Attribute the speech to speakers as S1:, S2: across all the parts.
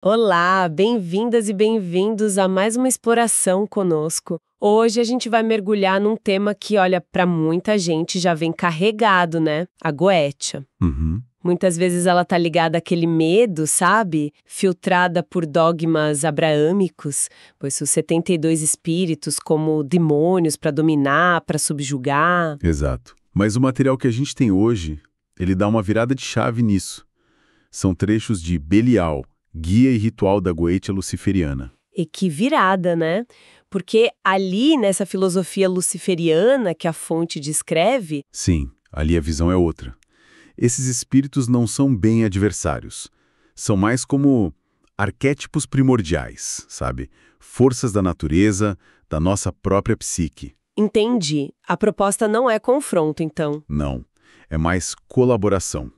S1: Olá, bem-vindas e bem-vindos a mais uma exploração conosco. Hoje a gente vai mergulhar num tema que, olha, para muita gente já vem carregado, né? A Goetia.
S2: Uhum.
S1: Muitas vezes ela tá ligada àquele medo, sabe? Filtrada por dogmas abraâmicos, pois os 72 espíritos como demônios para dominar, para subjugar.
S2: Exato. Mas o material que a gente tem hoje, ele dá uma virada de chave nisso. São trechos de Belial, Guia e Ritual da Goetia Luciferiana.
S1: E que virada, né? Porque ali, nessa filosofia luciferiana que a fonte descreve,
S2: Sim, ali a visão é outra. Esses espíritos não são bem adversários. São mais como arquétipos primordiais, sabe? Forças da natureza, da nossa própria psique.
S1: entendi, a proposta não é confronto, então.
S2: Não. É mais colaboração.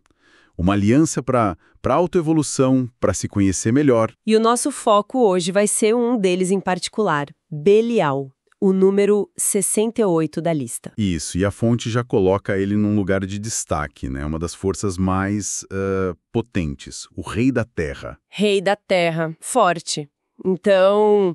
S2: Uma aliança para autoevolução, para se conhecer melhor.
S1: E o nosso foco hoje vai ser um deles em particular, Belial, o número 68 da lista.
S2: Isso, e a fonte já coloca ele num lugar de destaque, né? Uma das forças mais potentes, o rei da terra.
S1: Rei da Terra, forte. Então,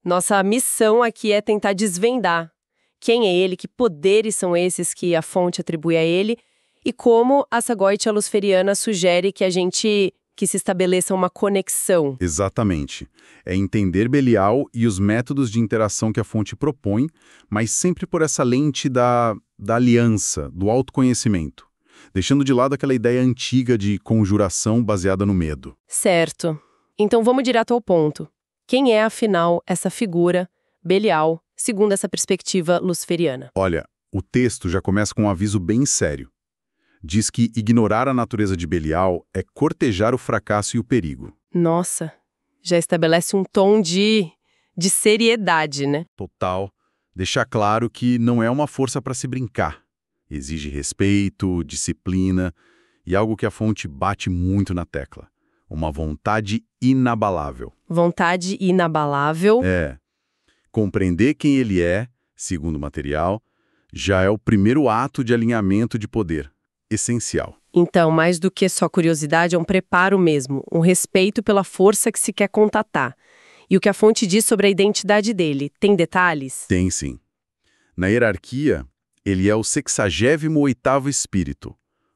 S1: nossa missão aqui é tentar desvendar quem é ele, que poderes são esses que a fonte atribui a ele e como a Goetia luciferiana sugere que se estabeleça uma conexão.
S2: Exatamente. É entender Belial e os métodos de interação que a fonte propõe, mas sempre por essa lente da aliança, do autoconhecimento, deixando de lado aquela ideia antiga de conjuração baseada no medo.
S1: Certo. Então vamos direto ao ponto. Quem é, afinal, essa figura, Belial, segundo essa perspectiva luciferiana?
S2: Olha, o texto já começa com um aviso bem sério. Diz que ignorar a natureza de Belial é cortejar o fracasso e o perigo.
S1: Nossa, já estabelece um tom de seriedade, né?
S2: Total. Deixar claro que não é uma força para se brincar. Exige respeito, disciplina e algo que a fonte bate muito na tecla. Uma vontade inabalável.
S1: Vontade inabalável.
S2: É. Compreender quem ele é, segundo o material, já é o primeiro ato de alinhamento de poder. Essencial.
S1: Então, mais do que só curiosidade, é um preparo mesmo, um respeito pela força que se quer contatar. E o que a fonte diz sobre a identidade dele, tem detalhes?
S2: Tem sim. Na hierarquia, ele é o 68º espírito,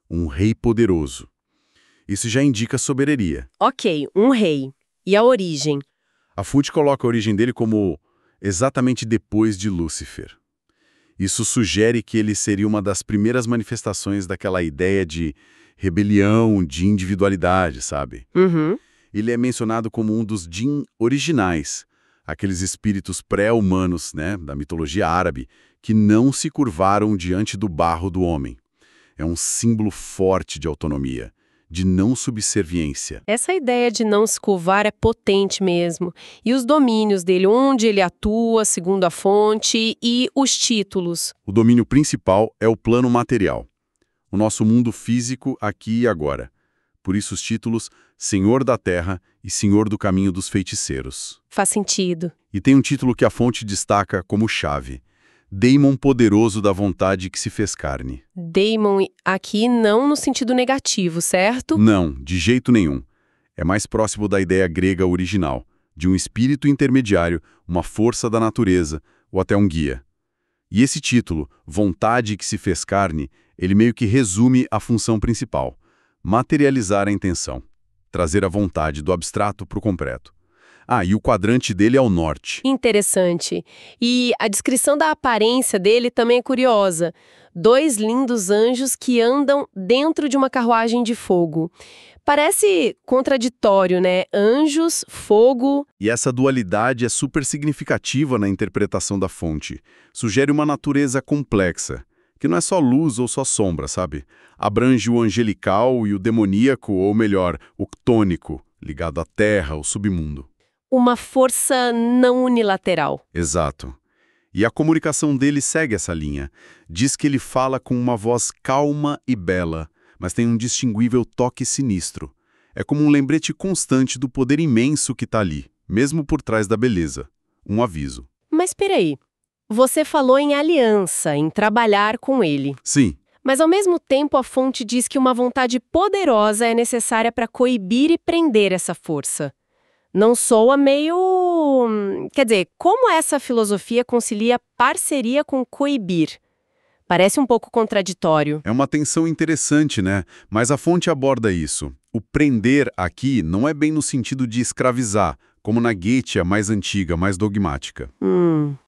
S2: um rei poderoso. Isso já indica soberania.
S1: Ok, um rei. E a origem?
S2: A fonte coloca a origem dele como exatamente depois de Lúcifer. Isso sugere que ele seria uma das primeiras manifestações daquela ideia de rebelião, de individualidade, sabe?
S1: Uhum.
S2: Ele é mencionado como um dos Jinn originais, aqueles espíritos pré-humanos, né, da mitologia árabe, que não se curvaram diante do barro do homem. É um símbolo forte de autonomia, de não subserviência.
S1: Essa ideia de não se curvar é potente mesmo. E os domínios dele, onde ele atua, segundo a fonte, e os títulos.
S2: O domínio principal é o plano material, o nosso mundo físico aqui e agora. Por isso os títulos Senhor da Terra e Senhor do Caminho dos Feiticeiros.
S1: Faz sentido.
S2: E tem um título que a fonte destaca como chave: Daemon poderoso da vontade que se fez carne.
S1: Daemon aqui não no sentido negativo, certo?
S2: Não, de jeito nenhum. É mais próximo da ideia grega original, de um espírito intermediário, uma força da natureza, ou até um guia. E esse título, Vontade que se fez carne, ele meio que resume a função principal: materializar a intenção, trazer a vontade do abstrato para o concreto. Ah, e o quadrante dele é o norte.
S1: Interessante. E a descrição da aparência dele também é curiosa. 2 lindos anjos que andam dentro de uma carruagem de fogo. Parece contraditório, né? Anjos, fogo.
S2: E essa dualidade é super significativa na interpretação da fonte. Sugere uma natureza complexa, que não é só luz ou só sombra, sabe? Abrange o angelical e o demoníaco, ou melhor, o ctônico, ligado à terra, ao submundo.
S1: Uma força não unilateral.
S2: Exato. E a comunicação dele segue essa linha. Diz que ele fala com uma voz calma e bela, mas tem um distinguível toque sinistro. É como um lembrete constante do poder imenso que está ali, mesmo por trás da beleza. Um aviso.
S1: Mas peraí, você falou em aliança, em trabalhar com ele.
S2: Sim.
S1: Mas ao mesmo tempo a fonte diz que uma vontade poderosa é necessária para coibir e prender essa força. Não soa meio... Quer dizer, como essa filosofia concilia parceria com coibir? Parece um pouco contraditório.
S2: É uma tensão interessante, né? Mas a fonte aborda isso. O prender aqui não é bem no sentido de escravizar, como na Goethe mais antiga, mais dogmática.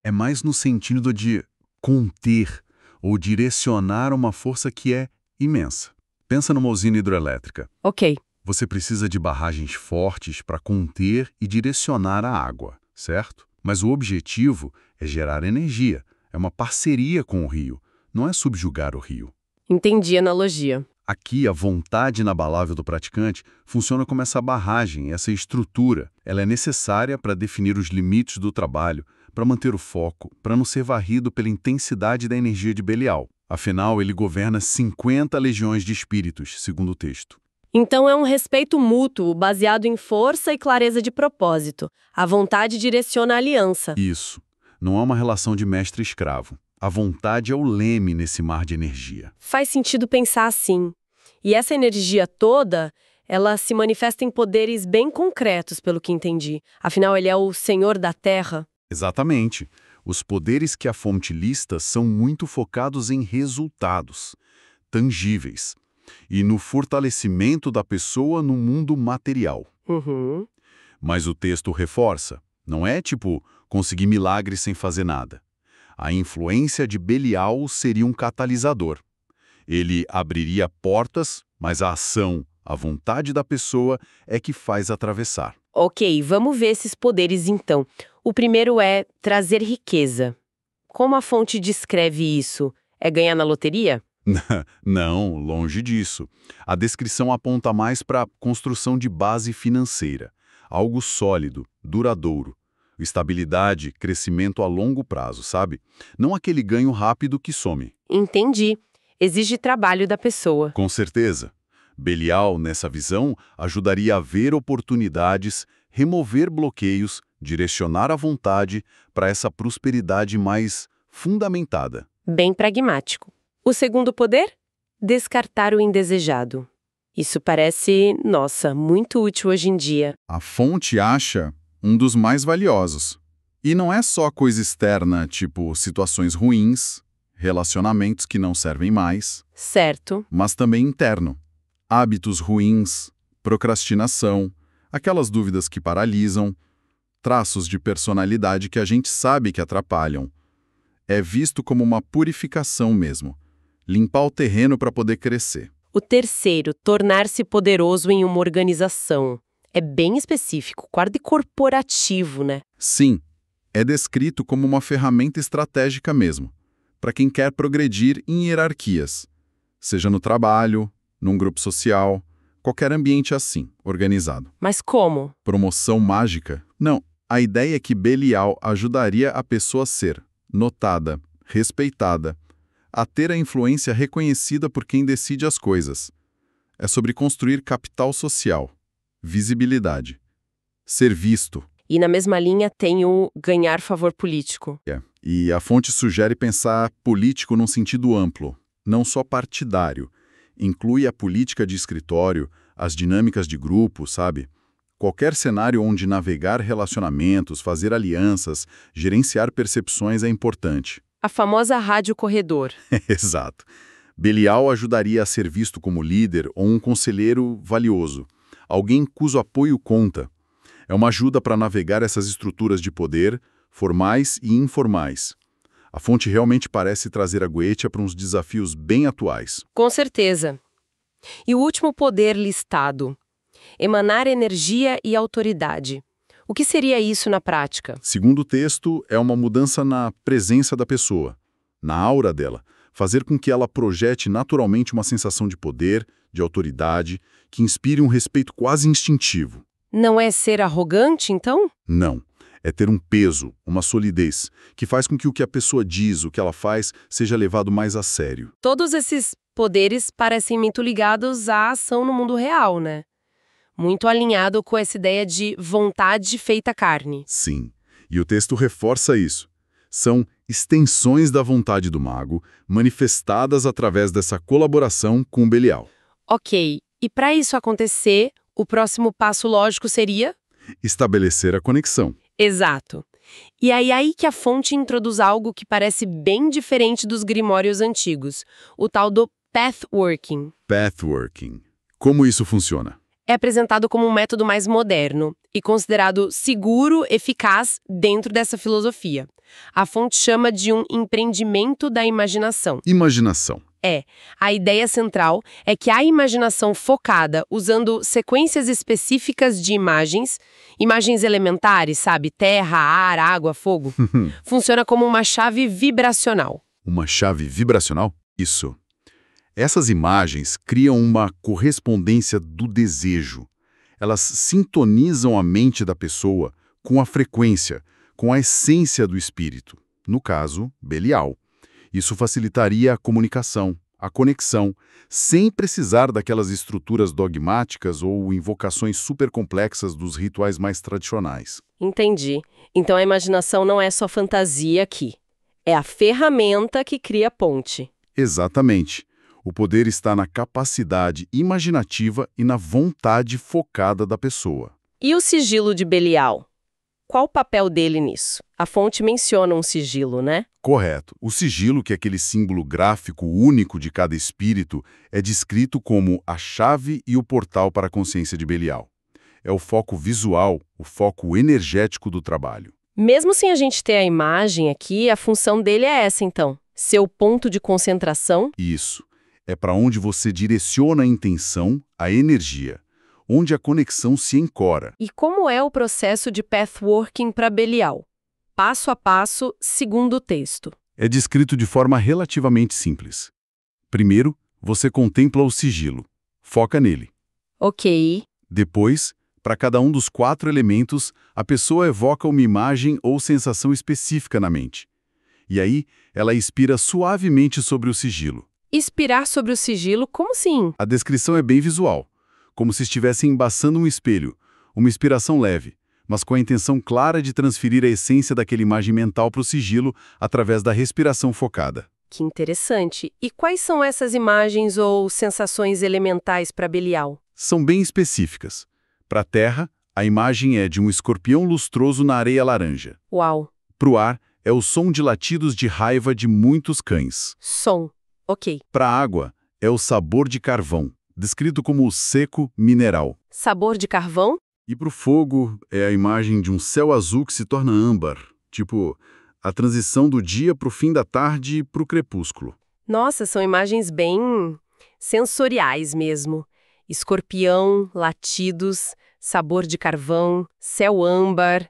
S2: É mais no sentido de conter ou direcionar uma força que é imensa. Pensa numa usina hidroelétrica.
S1: Ok.
S2: Você precisa de barragens fortes para conter e direcionar a água, certo? Mas o objetivo é gerar energia. É uma parceria com o rio, não é subjugar o rio.
S1: Entendi a analogia.
S2: Aqui, a vontade inabalável do praticante funciona como essa barragem, essa estrutura. Ela é necessária para definir os limites do trabalho, para manter o foco, para não ser varrido pela intensidade da energia de Belial. Afinal, ele governa 50 legiões de espíritos, segundo o texto.
S1: Então é um respeito mútuo, baseado em força e clareza de propósito. A vontade direciona a aliança.
S2: Isso. Não é uma relação de mestre e escravo. A vontade é o leme nesse mar de energia.
S1: Faz sentido pensar assim. E essa energia toda, ela se manifesta em poderes bem concretos, pelo que entendi. Afinal, ele é o Senhor da Terra.
S2: Exatamente. Os poderes que a fonte lista são muito focados em resultados, tangíveis, e no fortalecimento da pessoa no mundo material. Mas o texto reforça, não é tipo conseguir milagres sem fazer nada. A influência de Belial seria um catalisador. Ele abriria portas, mas a ação, a vontade da pessoa é que faz atravessar.
S1: Ok, vamos ver esses poderes então. O primeiro é trazer riqueza. Como a fonte descreve isso? É ganhar na loteria?
S2: Não, longe disso. A descrição aponta mais para a construção de base financeira, algo sólido, duradouro. Estabilidade, crescimento a longo prazo, sabe? Não aquele ganho rápido que some.
S1: Entendi. Exige trabalho da pessoa.
S2: Com certeza. Belial, nessa visão, ajudaria a ver oportunidades, remover bloqueios, direcionar a vontade para essa prosperidade mais fundamentada.
S1: Bem pragmático. O segundo poder? Descartar o indesejado. Isso parece, nossa, muito útil hoje em dia.
S2: A fonte acha um dos mais valiosos. E não é só coisa externa, tipo situações ruins, relacionamentos que não servem mais,
S1: Certo.
S2: mas também interno. Hábitos ruins, procrastinação, aquelas dúvidas que paralisam, traços de personalidade que a gente sabe que atrapalham. É visto como uma purificação mesmo. Limpar o terreno para poder crescer.
S1: O terceiro, tornar-se poderoso em uma organização. É bem específico, quase corporativo, né?
S2: Sim, é descrito como uma ferramenta estratégica mesmo, para quem quer progredir em hierarquias, seja no trabalho, num grupo social, qualquer ambiente assim, organizado.
S1: Mas como?
S2: Promoção mágica? Não, a ideia é que Belial ajudaria a pessoa a ser notada, respeitada, a ter a influência reconhecida por quem decide as coisas. É sobre construir capital social, visibilidade, ser visto.
S1: E na mesma linha tem o ganhar favor político.
S2: E a fonte sugere pensar político num sentido amplo, não só partidário. Inclui a política de escritório, as dinâmicas de grupo, sabe? Qualquer cenário onde navegar relacionamentos, fazer alianças, gerenciar percepções é importante.
S1: A famosa rádio corredor.
S2: Exato. Belial ajudaria a ser visto como líder ou um conselheiro valioso, alguém cujo apoio conta. É uma ajuda para navegar essas estruturas de poder, formais e informais. A fonte realmente parece trazer a Goetia para uns desafios bem atuais.
S1: Com certeza. E o último poder listado: emanar energia e autoridade. O que seria isso na prática?
S2: Segundo o texto, é uma mudança na presença da pessoa, na aura dela, fazer com que ela projete naturalmente uma sensação de poder, de autoridade, que inspire um respeito quase instintivo.
S1: Não é ser arrogante, então?
S2: Não. É ter um peso, uma solidez, que faz com que o que a pessoa diz, o que ela faz, seja levado mais a sério.
S1: Todos esses poderes parecem muito ligados à ação no mundo real, né? Muito alinhado com essa ideia de vontade feita carne.
S2: Sim, e o texto reforça isso. São extensões da vontade do mago, manifestadas através dessa colaboração com Belial.
S1: Ok, e para isso acontecer, o próximo passo lógico seria?
S2: Estabelecer a conexão.
S1: Exato. E aí que a fonte introduz algo que parece bem diferente dos grimórios antigos, o tal do pathworking.
S2: Pathworking. Como isso funciona?
S1: É apresentado como um método mais moderno e considerado seguro, eficaz dentro dessa filosofia. A fonte chama de um empreendimento da imaginação.
S2: Imaginação.
S1: A ideia central é que a imaginação focada usando sequências específicas de imagens elementares, sabe? Terra, ar, água, fogo, funciona como uma chave vibracional.
S2: Uma chave vibracional? Isso. Essas imagens criam uma correspondência do desejo. Elas sintonizam a mente da pessoa com a frequência, com a essência do espírito. No caso, Belial. Isso facilitaria a comunicação, a conexão, sem precisar daquelas estruturas dogmáticas ou invocações supercomplexas dos rituais mais tradicionais.
S1: Entendi. Então a imaginação não é só fantasia aqui. É a ferramenta que cria a ponte.
S2: Exatamente. O poder está na capacidade imaginativa e na vontade focada da pessoa.
S1: E o sigilo de Belial? Qual o papel dele nisso? A fonte menciona um sigilo, né?
S2: Correto. O sigilo, que é aquele símbolo gráfico único de cada espírito, é descrito como a chave e o portal para a consciência de Belial. É o foco visual, o foco energético do trabalho.
S1: Mesmo sem a gente ter a imagem aqui, a função dele é essa, então. Ser o ponto de concentração.
S2: Isso. É para onde você direciona a intenção, a energia, onde a conexão se encora.
S1: E como é o processo de pathworking para Belial? Passo a passo, segundo o texto.
S2: É descrito de forma relativamente simples. Primeiro, você contempla o sigilo. Foca nele.
S1: Ok.
S2: Depois, para cada um dos 4 elementos, a pessoa evoca uma imagem ou sensação específica na mente. E aí, ela expira suavemente sobre o sigilo.
S1: Expirar sobre o sigilo, como assim?
S2: A descrição é bem visual, como se estivesse embaçando um espelho, uma inspiração leve, mas com a intenção clara de transferir a essência daquela imagem mental para o sigilo através da respiração focada.
S1: Que interessante. E quais são essas imagens ou sensações elementais para Belial?
S2: São bem específicas. Para a Terra, a imagem é de um escorpião lustroso na areia laranja.
S1: Uau.
S2: Para o ar, é o som de latidos de raiva de muitos cães.
S1: Som. Ok.
S2: Para a água, é o sabor de carvão, descrito como seco mineral.
S1: Sabor de carvão?
S2: E para o fogo, é a imagem de um céu azul que se torna âmbar, tipo a transição do dia para o fim da tarde para o crepúsculo.
S1: Nossa, são imagens bem sensoriais mesmo. Escorpião, latidos, sabor de carvão, céu âmbar.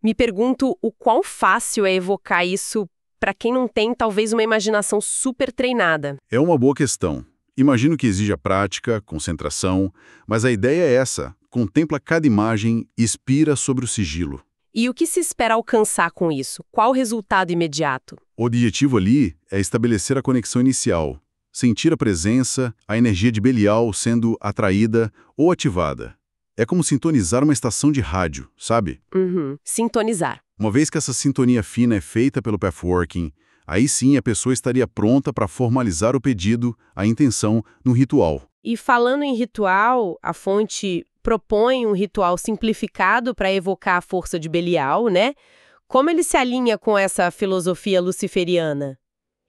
S1: Me pergunto o quão fácil é evocar isso para quem não tem talvez uma imaginação super treinada.
S2: É uma boa questão. Imagino que exija prática, concentração, mas a ideia é essa. Contempla cada imagem e expira sobre o sigilo.
S1: E o que se espera alcançar com isso? Qual o resultado imediato?
S2: O objetivo ali é estabelecer a conexão inicial, sentir a presença, a energia de Belial sendo atraída ou ativada. É como sintonizar uma estação de rádio, sabe?
S1: Sintonizar.
S2: Uma vez que essa sintonia fina é feita pelo pathworking, aí sim a pessoa estaria pronta para formalizar o pedido, a intenção, no ritual.
S1: E falando em ritual, a fonte propõe um ritual simplificado para evocar a força de Belial, né? Como ele se alinha com essa filosofia luciferiana?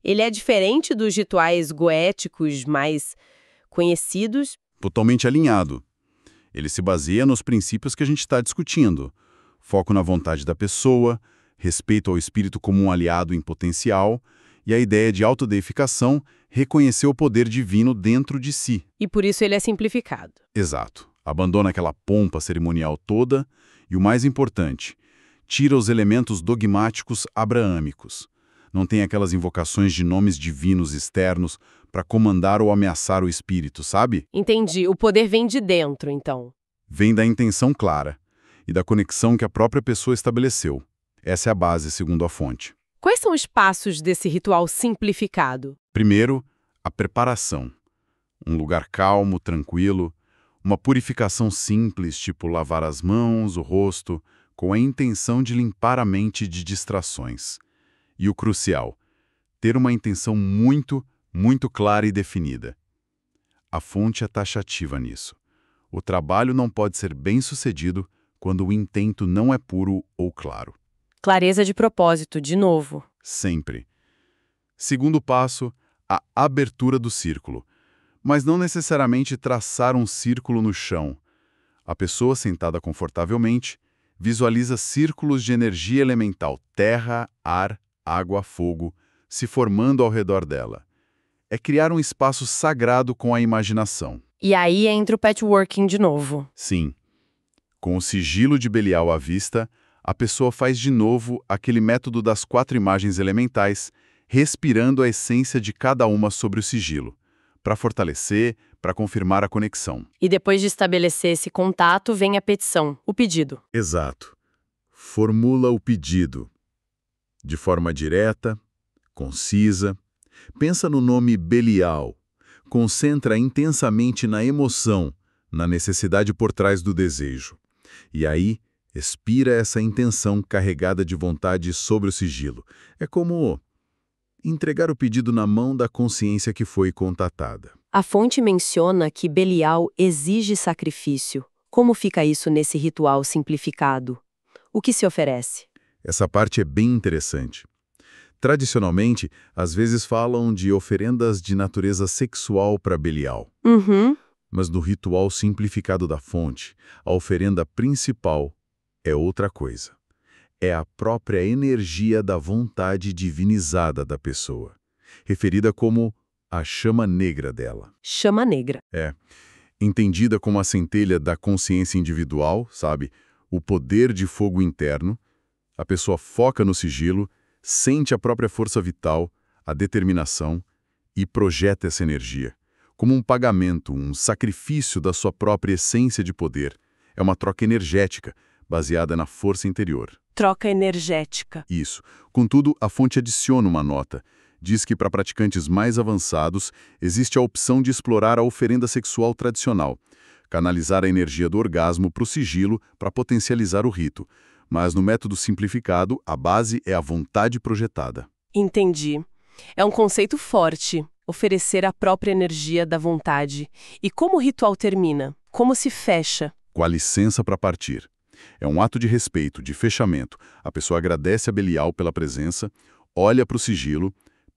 S1: Ele é diferente dos rituais goéticos mais conhecidos?
S2: Totalmente alinhado. Ele se baseia nos princípios que a gente está discutindo. Foco na vontade da pessoa, respeito ao espírito como um aliado em potencial e a ideia de autodeificação, reconhecer o poder divino dentro de si.
S1: E por isso ele é simplificado.
S2: Exato. Abandona aquela pompa cerimonial toda e, o mais importante, tira os elementos dogmáticos abraâmicos. Não tem aquelas invocações de nomes divinos externos para comandar ou ameaçar o espírito, sabe?
S1: Entendi. O poder vem de dentro, então.
S2: Vem da intenção clara e da conexão que a própria pessoa estabeleceu. Essa é a base, segundo a fonte.
S1: Quais são os passos desse ritual simplificado?
S2: Primeiro, a preparação. Um lugar calmo, tranquilo, uma purificação simples, tipo lavar as mãos, o rosto, com a intenção de limpar a mente de distrações. E o crucial, ter uma intenção muito clara e definida. A fonte é taxativa nisso. O trabalho não pode ser bem-sucedido quando o intento não é puro ou claro.
S1: Clareza de propósito, de novo.
S2: Sempre. Segundo passo, a abertura do círculo. Mas não necessariamente traçar um círculo no chão. A pessoa sentada confortavelmente visualiza círculos de energia elemental, terra, ar, água, fogo, se formando ao redor dela. É criar um espaço sagrado com a imaginação.
S1: E aí entra o patchworking de novo.
S2: Sim. Com o sigilo de Belial à vista, a pessoa faz de novo aquele método das 4 imagens elementais, respirando a essência de cada uma sobre o sigilo, para fortalecer, para confirmar a conexão.
S1: E depois de estabelecer esse contato, vem a petição, o pedido.
S2: Exato. Formula o pedido. De forma direta, concisa. Pensa no nome Belial. Concentra intensamente na emoção, na necessidade por trás do desejo. E aí, expira essa intenção carregada de vontade sobre o sigilo. É como entregar o pedido na mão da consciência que foi contatada.
S1: A fonte menciona que Belial exige sacrifício. Como fica isso nesse ritual simplificado? O que se oferece?
S2: Essa parte é bem interessante. Tradicionalmente, às vezes falam de oferendas de natureza sexual para Belial.
S1: Uhum.
S2: Mas no ritual simplificado da fonte, a oferenda principal é outra coisa. É a própria energia da vontade divinizada da pessoa, referida como a chama negra dela.
S1: Chama negra.
S2: É, entendida como a centelha da consciência individual, sabe? O poder de fogo interno. A pessoa foca no sigilo, sente a própria força vital, a determinação e projeta essa energia. Como um pagamento, um sacrifício da sua própria essência de poder. É uma troca energética, baseada na força interior.
S1: Troca energética.
S2: Isso. Contudo, a fonte adiciona uma nota. Diz que para praticantes mais avançados, existe a opção de explorar a oferenda sexual tradicional, canalizar a energia do orgasmo para o sigilo para potencializar o rito. Mas no método simplificado, a base é a vontade projetada.
S1: Entendi. É um conceito forte, oferecer a própria energia da vontade. E como o ritual termina? Como se fecha?
S2: Com a licença para partir. É um ato de respeito, de fechamento. A pessoa agradece a Belial pela presença, olha para o sigilo,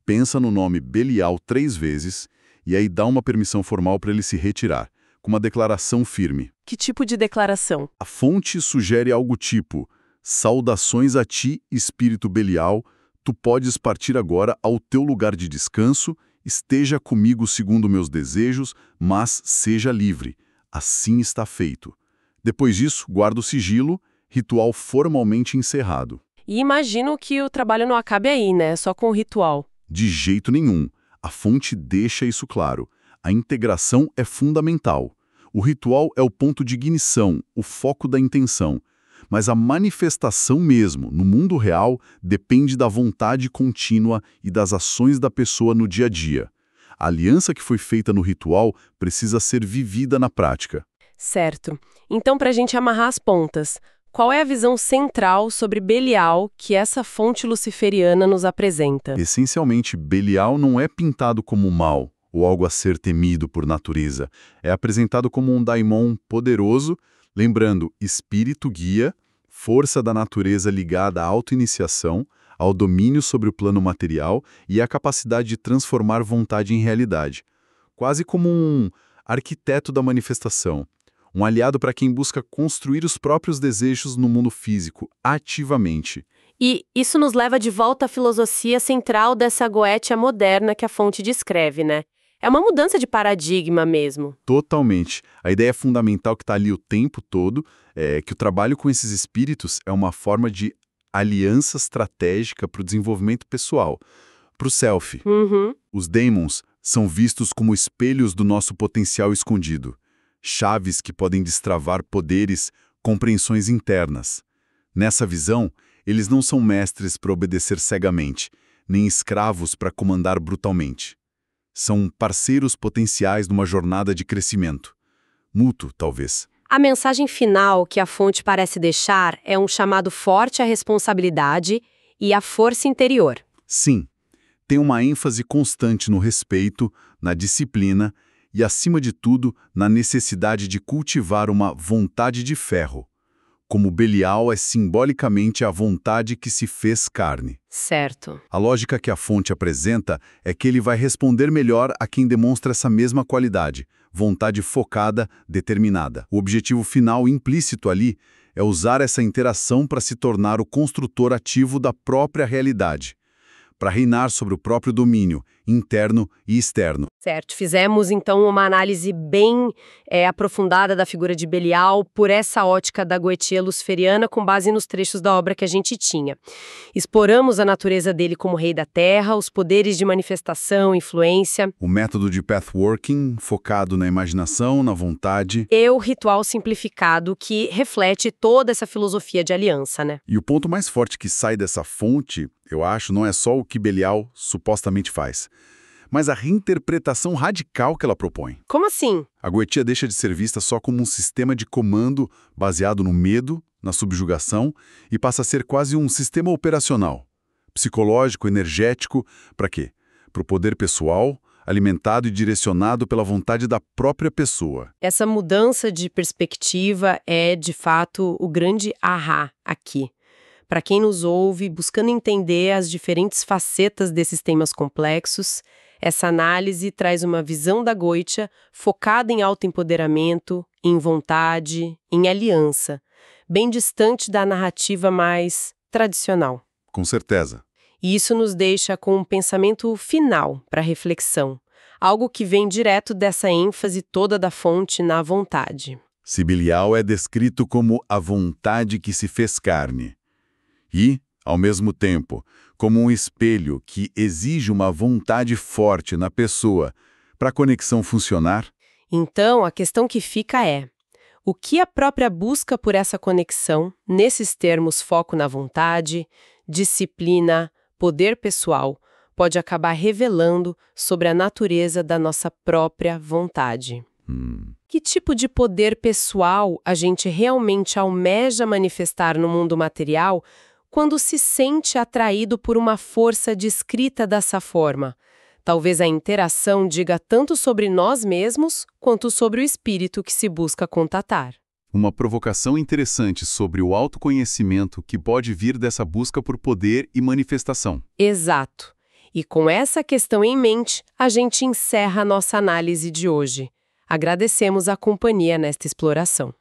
S2: pensa no nome Belial 3 vezes e aí dá uma permissão formal para ele se retirar, com uma declaração firme.
S1: Que tipo de declaração?
S2: A fonte sugere algo tipo: saudações a ti, espírito Belial, tu podes partir agora ao teu lugar de descanso, esteja comigo segundo meus desejos, mas seja livre. Assim está feito. Depois disso, guarda o sigilo, ritual formalmente encerrado.
S1: E imagino que o trabalho não acabe aí, né? Só com o ritual.
S2: De jeito nenhum. A fonte deixa isso claro. A integração é fundamental. O ritual é o ponto de ignição, o foco da intenção. Mas a manifestação mesmo, no mundo real, depende da vontade contínua e das ações da pessoa no dia a dia. A aliança que foi feita no ritual precisa ser vivida na prática.
S1: Certo. Então, para a gente amarrar as pontas, qual é a visão central sobre Belial que essa fonte luciferiana nos apresenta?
S2: Essencialmente, Belial não é pintado como mal ou algo a ser temido por natureza. É apresentado como um daimon poderoso, lembrando, espírito guia, força da natureza ligada à autoiniciação, ao domínio sobre o plano material e à capacidade de transformar vontade em realidade. Quase como um arquiteto da manifestação. Um aliado para quem busca construir os próprios desejos no mundo físico, ativamente.
S1: E isso nos leva de volta à filosofia central dessa goétia moderna que a fonte descreve, né? É uma mudança de paradigma mesmo.
S2: Totalmente. A ideia fundamental que está ali o tempo todo é que o trabalho com esses espíritos é uma forma de aliança estratégica para o desenvolvimento pessoal, para o self.
S1: Uhum.
S2: Os daemons são vistos como espelhos do nosso potencial escondido. Chaves que podem destravar poderes, compreensões internas. Nessa visão, eles não são mestres para obedecer cegamente, nem escravos para comandar brutalmente. São parceiros potenciais numa jornada de crescimento. Mútuo, talvez.
S1: A mensagem final que a fonte parece deixar é um chamado forte à responsabilidade e à força interior.
S2: Sim, tem uma ênfase constante no respeito, na disciplina e, acima de tudo, na necessidade de cultivar uma vontade de ferro. como Belial é simbolicamente a vontade que se fez carne.
S1: Certo.
S2: A lógica que a fonte apresenta é que ele vai responder melhor a quem demonstra essa mesma qualidade, vontade focada, determinada. O objetivo final implícito ali é usar essa interação para se tornar o construtor ativo da própria realidade, para reinar sobre o próprio domínio, interno e externo.
S1: Certo, fizemos então uma análise bem aprofundada da figura de Belial por essa ótica da Goetia luciferiana com base nos trechos da obra que a gente tinha. Exploramos a natureza dele como rei da terra, os poderes de manifestação, influência.
S2: O método de pathworking, focado na imaginação, na vontade.
S1: E o ritual simplificado que reflete toda essa filosofia de aliança, né?
S2: E o ponto mais forte que sai dessa fonte, eu acho, não é só o que Belial supostamente faz, mas a reinterpretação radical que ela propõe.
S1: Como assim?
S2: A Goetia deixa de ser vista só como um sistema de comando baseado no medo, na subjugação, e passa a ser quase um sistema operacional, psicológico, energético, para quê? Para o poder pessoal, alimentado e direcionado pela vontade da própria pessoa.
S1: Essa mudança de perspectiva é, de fato, o grande ahá aqui. Para quem nos ouve, buscando entender as diferentes facetas desses temas complexos, essa análise traz uma visão da Goetia focada em autoempoderamento, em vontade, em aliança, bem distante da narrativa mais tradicional.
S2: Com certeza.
S1: E isso nos deixa com um pensamento final para reflexão, algo que vem direto dessa ênfase toda da fonte na vontade.
S2: Se Belial é descrito como a vontade que se fez carne, e, ao mesmo tempo, como um espelho que exige uma vontade forte na pessoa para a conexão funcionar.
S1: Então, a questão que fica é: o que a própria busca por essa conexão, nesses termos foco na vontade, disciplina, poder pessoal, pode acabar revelando sobre a natureza da nossa própria vontade? Que tipo de poder pessoal a gente realmente almeja manifestar no mundo material quando se sente atraído por uma força descrita dessa forma? Talvez a interação diga tanto sobre nós mesmos quanto sobre o espírito que se busca contatar.
S2: Uma provocação interessante sobre o autoconhecimento que pode vir dessa busca por poder e manifestação.
S1: Exato. E com essa questão em mente, a gente encerra a nossa análise de hoje. Agradecemos a companhia nesta exploração.